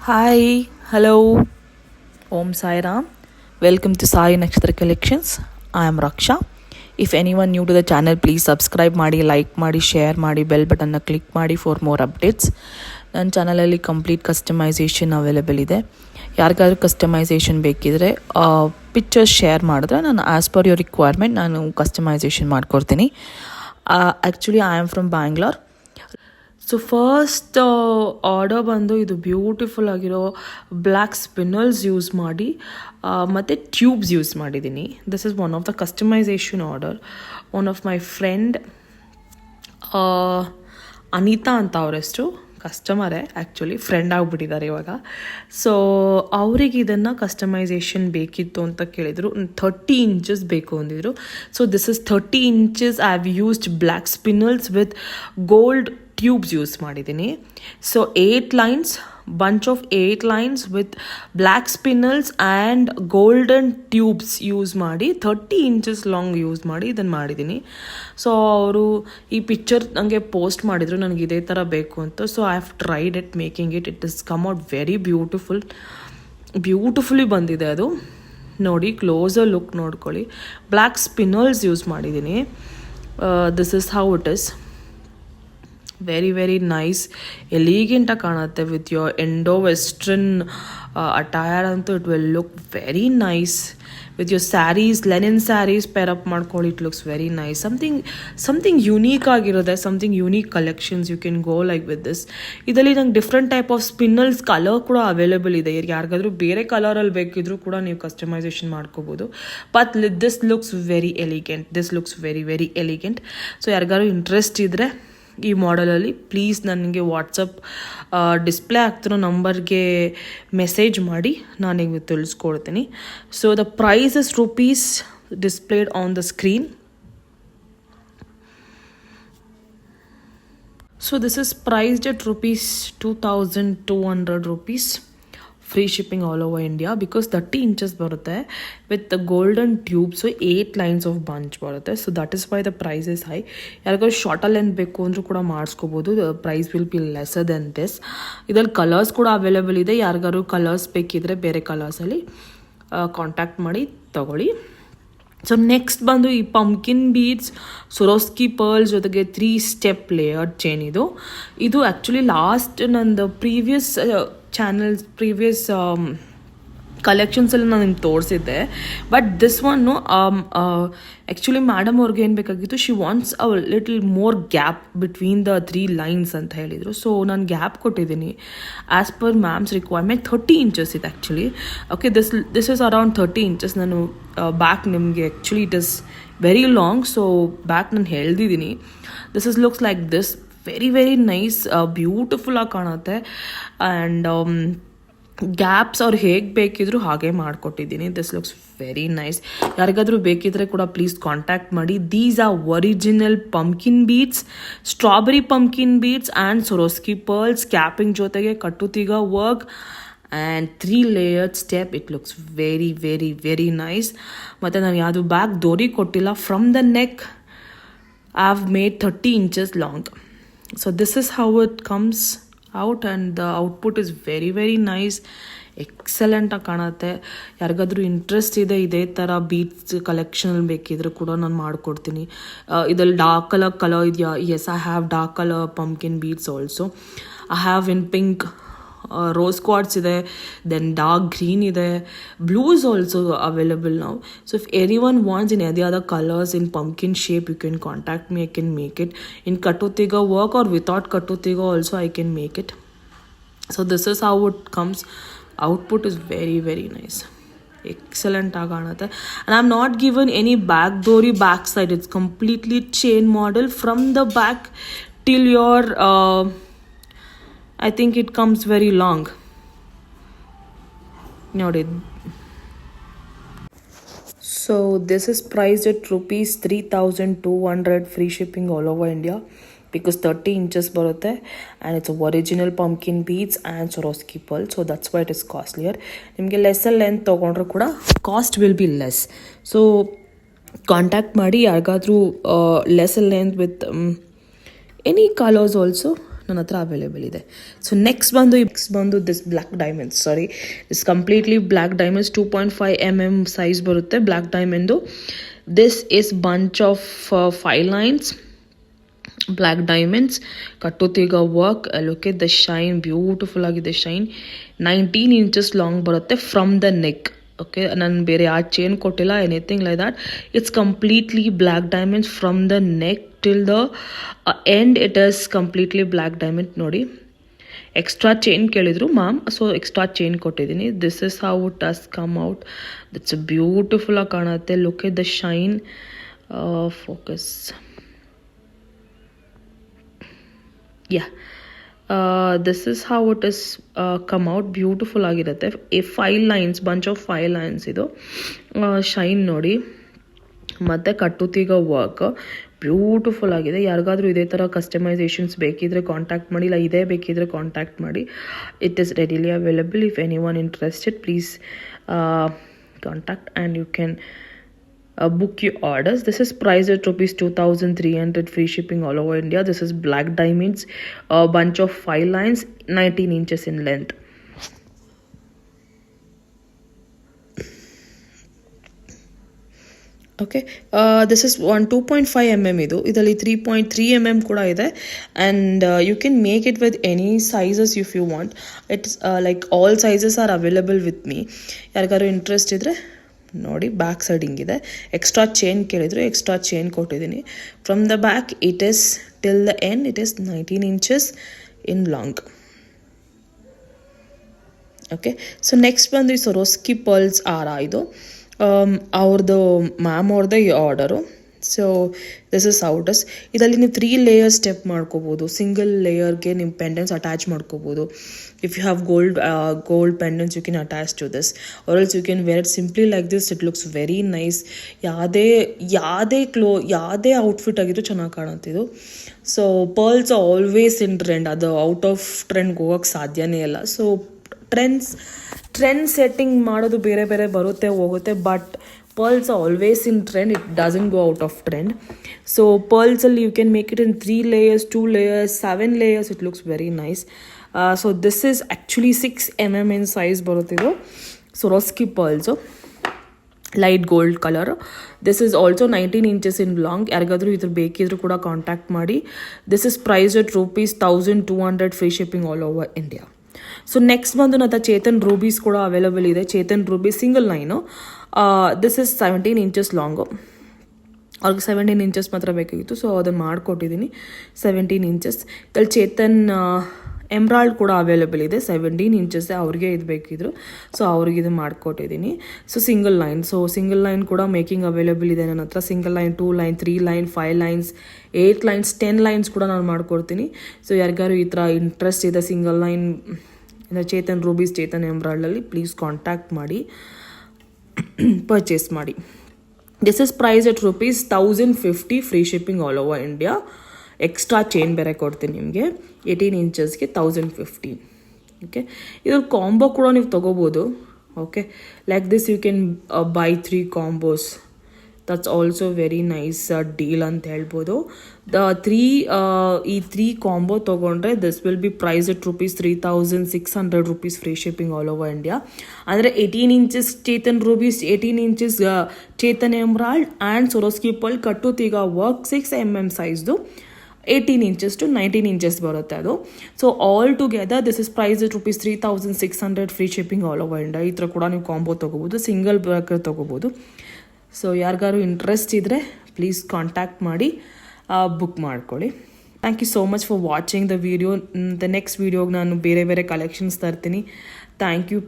Hi, hello, Om Sai Ram. Welcome to Sai Nakshatra Collections. I am Raksha. If anyone new to the channel, please subscribe ಮಾಡಿ, like ಮಾಡಿ, share ಮಾಡಿ, bell ಬಟನ್ನ click ಮಾಡಿ for more updates. ನನ್ನ ಚಾನಲಲ್ಲಿ complete customisation available ಇದೆ. ಯಾರಿಗಾದ್ರೂ customisation ಬೇಕಿದ್ರೆ ಪಿಕ್ಚರ್ಸ್ ಶೇರ್ ಮಾಡಿದ್ರೆ ನಾನು ಆ್ಯಸ್ ಪರ್ ಯುವರ್ ರಿಕ್ವೈರ್ಮೆಂಟ್ ನಾನು ಕಸ್ಟಮೈಸೇಷನ್ ಮಾಡ್ಕೊಡ್ತೀನಿ. Actually I am from Bangalore. So first order ಬಂದು ಇದು ಬ್ಯೂಟಿಫುಲ್ ಆಗಿರೋ ಬ್ಲ್ಯಾಕ್ ಸ್ಪಿನ್ನಲ್ಸ್ ಯೂಸ್ ಮಾಡಿ ಮತ್ತು ಟ್ಯೂಬ್ಸ್ ಯೂಸ್ ಮಾಡಿದ್ದೀನಿ. This is one of the customization order. One of my friend Anita ಅಂತ ಅವ್ರ ಹೆಸರು, ಕಸ್ಟಮರೇ ಆ್ಯಕ್ಚುಲಿ, ಫ್ರೆಂಡ್ ಆಗಿಬಿಟ್ಟಿದ್ದಾರೆ ಇವಾಗ. ಸೊ ಅವರಿಗೆ ಇದನ್ನು ಕಸ್ಟಮೈಸೇಷನ್ ಬೇಕಿತ್ತು ಅಂತ ಕೇಳಿದರು. 30 ಇಂಚಸ್ ಬೇಕು ಅಂದಿದ್ರು. So this is 30 inches. I have used black spinels with gold tubes use ಮಾಡಿದ್ದೀನಿ. So 8 lines, bunch of 8 lines with black spinels and golden tubes use ಮಾಡಿ 30 ಇಂಚಸ್ ಲಾಂಗ್ ಯೂಸ್ ಮಾಡಿ ಇದನ್ನು ಮಾಡಿದ್ದೀನಿ. ಸೊ ಅವರು ಈ ಪಿಕ್ಚರ್ ನನಗೆ ಪೋಸ್ಟ್ ಮಾಡಿದರು, ನನಗೆ ಇದೇ ಥರ ಬೇಕು ಅಂತ. So I have tried it making it. It is come out very beautifully ಬಂದಿದೆ ಅದು. ನೋಡಿ, ಕ್ಲೋಸರ್ ಲುಕ್ ನೋಡ್ಕೊಳ್ಳಿ. ಬ್ಲ್ಯಾಕ್ ಸ್ಪಿನ್ನಲ್ಸ್ ಯೂಸ್ ಮಾಡಿದ್ದೀನಿ. This is how it is. Very nice, ಎಲಿಗೆಂಟಾಗಿ ಕಾಣುತ್ತೆ with your Indo western attire ಅಂತೂ. It will look very nice with your saris, linen saris pair up ಮಾಡ್ಕೊಳ್ಳಿ. It looks very nice. Something unique ಆಗಿರುತ್ತೆ, something unique collections you can go like with this. ಇದರಲ್ಲಿ ನಂಗೆ different type of spinels colour ಕೂಡ available ಇದೆ. ಯಾರಿಗಾದ್ರೂ ಬೇರೆ ಕಲರಲ್ಲಿ ಬೇಕಿದ್ರೂ ಕೂಡ ನೀವು ಕಸ್ಟಮೈಸೇಷನ್ ಮಾಡ್ಕೋಬೋದು. But this looks very elegant. Very elegant. So ಯಾರಿಗಾದ್ರೂ ಇಂಟ್ರೆಸ್ಟ್ ಇದ್ದರೆ ಈ ಮಾಡೆಲಲ್ಲಿ ಪ್ಲೀಸ್ ನನಗೆ ವಾಟ್ಸಪ್ ಡಿಸ್ಪ್ಲೇ ಆಗ್ತಿರೋ ನಂಬರ್ಗೆ ಮೆಸೇಜ್ ಮಾಡಿ ನಾನೀಗ ತಿಳಿಸ್ಕೊಡ್ತೀನಿ. So the price is rupees displayed on the screen. So this is priced at rupees 2,200 rupees. Free shipping all over India. Because 30 inches ಬರುತ್ತೆ with the golden tube. So 8 lines of bunch ಬರುತ್ತೆ. So that is why the price is high. ಯಾರಿಗಾದ್ರು ಶಾರ್ಟಲ್ಲಿ length ಬೇಕು ಅಂದರೂ ಕೂಡ ಮಾಡಿಸ್ಕೋಬೋದು. Price will be lesser than this. ಇದರಲ್ಲಿ colours ಕೂಡ ಅವೈಲೇಬಲ್ ಇದೆ. ಯಾರಿಗಾದ್ರು ಕಲರ್ಸ್ ಬೇಕಿದ್ರೆ ಬೇರೆ ಕಲರ್ಸಲ್ಲಿ ಕಾಂಟ್ಯಾಕ್ಟ್ ಮಾಡಿ ತಗೊಳ್ಳಿ. ಸೊ ನೆಕ್ಸ್ಟ್ ಬಂದು ಈ ಪಂಪ್ಕಿನ್ ಬೀಡ್ಸ್, ಸೊರೋಸ್ಕಿ ಪರ್ಲ್ಸ್ ಜೊತೆಗೆ 3 ಸ್ಟೆಪ್ ಲೇಯರ್ಡ್ ಚೈನ್. ಇದು ಆ್ಯಕ್ಚುಲಿ ಲಾಸ್ಟ್ ನಂದು ಪ್ರೀವಿಯಸ್ ಕಲೆಕ್ಷನ್ಸಲ್ಲಿ ನಾನು ನಿಮ್ಗೆ ತೋರಿಸಿದ್ದೆ. But this one actually madam ಅವ್ರಿಗೆ ಏನು ಬೇಕಾಗಿತ್ತು, she wants a little more gap between the 3 lines ಅಂತ ಹೇಳಿದರು. ಸೊ ನಾನು ಗ್ಯಾಪ್ ಕೊಟ್ಟಿದ್ದೀನಿ as per ma'am's requirement. 30 inches ಇದೆ actually. Okay, this is around 30 inches. ನಾನು ಬ್ಯಾಕ್ ನಿಮಗೆ actually it is very long. So back ನಾನು ಹೇಳ್ದಿದ್ದೀನಿ. This is looks like this. Very nice, beautiful ಆಗಿ ಕಾಣುತ್ತೆ. ಆ್ಯಂಡ್ ಗ್ಯಾಪ್ಸ್ ಅವ್ರು ಹೇಗೆ ಬೇಕಿದ್ರು ಹಾಗೆ ಮಾಡಿಕೊಟ್ಟಿದ್ದೀನಿ. This looks very nice. ಯಾರಿಗಾದ್ರೂ ಬೇಕಿದ್ರೆ ಕೂಡ ಪ್ಲೀಸ್ ಕಾಂಟ್ಯಾಕ್ಟ್ ಮಾಡಿ. These are original pumpkin beads, strawberry pumpkin beads and Swarovski pearls. Capping ಜೊತೆಗೆ ಕಟ್ಟುತಿಗ work and 3 layered step. It looks very nice. ಮತ್ತು ನಾನು ಯಾವುದು ಬ್ಯಾಕ್ ದೋರಿ ಕೊಟ್ಟಿಲ್ಲ. From the neck I have made 30 inches long. So this is how it comes out and the output is very nice. Excellent ಆಗಿ ಕಾಣುತ್ತೆ. ಯಾರಿಗಾದ್ರೂ interest ಇದೆ ಇದೇ ಥರ ಬೀಡ್ಸ್ ಕಲೆಕ್ಷನಲ್ಲಿ ಬೇಕಿದ್ರೆ ಕೂಡ ನಾನು ಮಾಡಿಕೊಡ್ತೀನಿ. ಇದರಲ್ಲಿ ಡಾರ್ಕ್ ಕಲರ್ ಇದೆಯಾ? Yes, I have dark colour pumpkin beads also. I have in pink, rose quartz ಇದೆ, ದೆನ್ ಡಾರ್ಕ್ ಗ್ರೀನ್ ಇದೆ, ಬ್ಲೂ ಇಸ್ ಆಲ್ಸೋ ಅವೈಲೇಬಲ್ ನಾವು. So if any one wants in any other colours in pumpkin shape, you can contact me. I can make it in ಕಟ್ಟುತಿಗ work or without ಕಟ್ಟುತಿಗ also I can make it. So this is how it comes. Output is very nice. Excellent ಆಗಿ ಕಾಣುತ್ತೆ. And I am not given any back ಡೋರಿ back side. It's completely chain model from the back till your I think it comes very long. Noted. So this is priced at rupees 3,200. Free shipping all over India because 30 inches barutte and it's original pumpkin beads and Swarovski pearl. So that's why it is costlier. Nimge lesser length tagondru kuda cost will be less. So contact ಮಾಡಿ ಯಾರಿಗಾದ್ರೂ lesser length with any colors also ನನ್ನ ಹತ್ರ available ಇದೆ. So next ಬಂದು this black diamonds, this completely black diamonds 2.5 mm size ಬರುತ್ತೆ black diamond. This is bunch of 5 lines black diamonds, ಕಟ್ಟುತ್ತೀಗ work. Look at the shine, beautiful ಆಗಿದೆ shine. 19 inches long ಬರುತ್ತೆ from the neck. Okay, ನಾನು ಬೇರೆ ಆ chain ಕೊಟ್ಟಿಲ್ಲ, anything like that. It's completely black diamonds from the neck till the end. It is completely black diamond. ನೋಡಿ, extra chain ಕೇಳಿದ್ರು ma'am, so extra chain ಕೊಟ್ಟಿದ್ದೀನಿ. This is how it does come out. It's beautiful ಆಗಿ ಕಾಣುತ್ತೆ. Look at the shine. Focus. Yeah, this is how it is come out. Beautiful ಆಗಿರುತ್ತೆ. 5 lines, bunch of 5 lines ಇದು. Shine ನೋಡಿ, ಮತ್ತು ಕಟ್ಟುತ್ತೀಗ work beautiful ಆಗಿದೆ. ಯಾರಿಗಾದ್ರೂ ಇದೇ ಥರ ಕಸ್ಟಮೈಸೇಷನ್ಸ್ ಬೇಕಿದ್ರೆ ಕಾಂಟ್ಯಾಕ್ಟ್ ಮಾಡಿ, ಇಲ್ಲ ಇದೇ ಬೇಕಿದ್ರೆ ಕಾಂಟ್ಯಾಕ್ಟ್ ಮಾಡಿ. It is readily available. If any one interested, please contact and you can book your orders. This is priced at rupees 2,300, free shipping all over India. This is black diamonds, a bunch of 5 lines, 19 inches in length. Okay, this is 2.5 mm ಇದು. ಇದರಲ್ಲಿ 3.3 mm ಕೂಡ ಇದೆ. And you can make it with any sizes if you want. It's like all sizes are available with me. ಯಾರಿಗಾದ್ರು ಇಂಟ್ರೆಸ್ಟ್ ಇದ್ದರೆ ನೋಡಿ, back side ಹಿಂಗಿದೆ. Extra chain ಕೇಳಿದ್ರು, ಎಕ್ಸ್ಟ್ರಾ ಚೈನ್ ಕೊಟ್ಟಿದ್ದೀನಿ. From the back it is till the end it is 19 inches in long. Okay, so next ಬಂದು ಈ ಸೊರೋಸ್ಕಿ pearls ಆರ. ಇದು ಅವ್ರದ್ದು ಮ್ಯಾಮ್ ಅವ್ರದ್ದು ಈ ಆರ್ಡರು. ಸೊ ದಿಸ್ ಇಸ್ ಔಟಸ್. ಇದರಲ್ಲಿ ನೀವು 3 layers ಸ್ಟೆಪ್ ಮಾಡ್ಕೋಬೋದು. ಸಿಂಗಲ್ ಲೇಯರ್ಗೆ ನಿಮ್ಮ ಪೆಂಡೆಂಟ್ಸ್ ಅಟ್ಯಾಚ್ ಮಾಡ್ಕೋಬೋದು. If you have gold pendants, you can attach to this, or else you can wear it simply like this. It looks very nice. ಯಾವುದೇ outfit ಆಗಿದ್ರು ಚೆನ್ನಾಗಿ ಕಾಣುತ್ತಿದ್ದು. So pearls always in trend. ಅದು out of ಟ್ರೆಂಡ್ಗೆ ಹೋಗೋಕ್ಕೆ ಸಾಧ್ಯನೇ ಇಲ್ಲ. So trend setting ಮಾಡೋದು ಬೇರೆ ಬೇರೆ ಬರುತ್ತೆ ಹೋಗುತ್ತೆ, but pearls are always in trend. It doesn't go out of trend. So pearls, you can make it in 3 layers, 2 layers, 7 layers. It looks very nice. So this is actually 6 mm in size barutido. Swarovski pearls, light gold color. This is also 19 inches in long. Yargadru idru bekidru kuda contact ಮಾಡಿ. This is priced at rupees 1,200, free shipping all over India. So next ಬಂದು ನನ್ನ Chetan rubies ಕೂಡ available ಇದೆ. Chetan rubies single line. This is 17 inches long. ಅವ್ರಿಗೆ 17 inches ಮಾತ್ರ ಬೇಕಾಗಿತ್ತು, so ಅದನ್ನು ಮಾಡಿಕೊಟ್ಟಿದ್ದೀನಿ. 17 inches. ಇಲ್ಲಿ ಚೇತನ್ ಎಮ್ರಾಲ್ಡ್ ಕೂಡ ಅವೈಲೇಬಲ್ ಇದೆ. 17 inches ಅವ್ರಿಗೆ ಇದು ಬೇಕಿದ್ರು, ಸೊ ಅವ್ರಿಗೆ ಇದು ಮಾಡಿಕೊಟ್ಟಿದ್ದೀನಿ. So single line. So single line ಕೂಡ ಮೇಕಿಂಗ್ ಅವೈಲೇಬಲ್ ಇದೆ ನನ್ನ ಹತ್ರ. Single line, 2 line, 3 line, 5 lines, 8 lines, 10 lines ಕೂಡ ನಾನು ಮಾಡಿಕೊಡ್ತೀನಿ. ಸೊ ಯಾರಿಗಾರು ಈ ಥರ ಇಂಟ್ರೆಸ್ಟ್ ಇದೆ ಸಿಂಗಲ್ ಲೈನ್ ಚೇತನ್ ರೂಬೀಸ್, ಚೇತನ್ ಎಮ್ರಾಲ್ಡಲ್ಲಿ, ಪ್ಲೀಸ್ ಕಾಂಟ್ಯಾಕ್ಟ್ ಮಾಡಿ, ಪರ್ಚೇಸ್ ಮಾಡಿ. This is price at rupees 1,050, free shipping all over India. Extra chain ಬೇರೆ ಕೊಡ್ತೀನಿ ನಿಮಗೆ. 18 inchesಗೆ 1,050. ಓಕೆ, ಇದ್ರ ಕಾಂಬೋ ಕೂಡ ನೀವು ತೊಗೋಬೋದು. Okay, like this you can buy 3 combos. That's also very nice deal ಅಂತ ಹೇಳ್ಬೋದು. ಈ 3 ಕಾಂಬೋ ತೊಗೊಂಡ್ರೆ this will be price at rupees 3,600 rupees, free shipping all over India. ಅಂದರೆ 18 inches ಚೇತನ್ ರೂಬೀಸ್, 18 inches ಚೇತನ್ ಎಮ್ರಾಲ್ಡ್ ಆ್ಯಂಡ್ ಸೊರೋಸ್ಕಿ ಪರ್ಲ್ ಕಟ್ಟುತ್ತೀಗ work 6 mm ಸೈಜ್ದು 18 inches to 19 inches ಬರುತ್ತೆ ಅದು. So all together this is price at rupees 3,600, free shipping all over India. ಈ ಥರ ಕೂಡ ನೀವು ಕಾಂಬೋ ತೊಗೋಬೋದು, ಸಿಂಗಲ್ ಬೇಕಾದ್ರೆ ತೊಗೋಬೋದು. ಸೊ ಯಾರಿಗಾರು ಇಂಟ್ರೆಸ್ಟ್ ಇದ್ದರೆ ಪ್ಲೀಸ್ ಕಾಂಟ್ಯಾಕ್ಟ್ ಮಾಡಿ, ಬುಕ್ ಮಾಡ್ಕೊಳ್ಳಿ. Thank you so much for watching the video. The next ವೀಡಿಯೋಗೆ ನಾನು ಬೇರೆ ಬೇರೆ ಕಲೆಕ್ಷನ್ಸ್ ತರ್ತೀನಿ. Thank you.